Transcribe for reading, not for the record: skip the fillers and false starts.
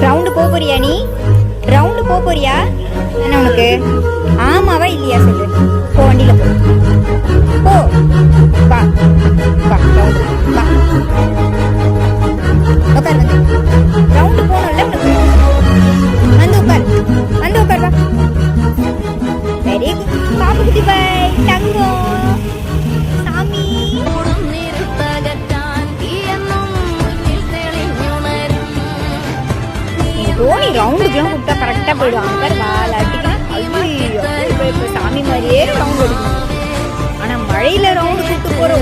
Round போறியா நீ? Round போறியா என்ன உனக்கு? ஆமாவா இல்லையா சொல்லு. போ வண்டியில போ. வா வா ரவுண்டு வா. உட்கார் வந்து. ரவுண்டு போகணும்ல உனக்கு. வந்து உட்கார் வா. வெரி குட் பாப்பு குட்டி பாய் தங்கம் சாமி. தோனி ரவுண்டுக்குலாம் கூப்பிட்டா கரெக்டாக போயிடுவாங்க. பாரு வாலாட்டிக்கலாம். ஐயோ இப்போ சாமி மாதிரியே ரவுண்டு எடுக்கணும். ஆனால் மழையில் ரவுண்டு கூப்பிட்டு போகிற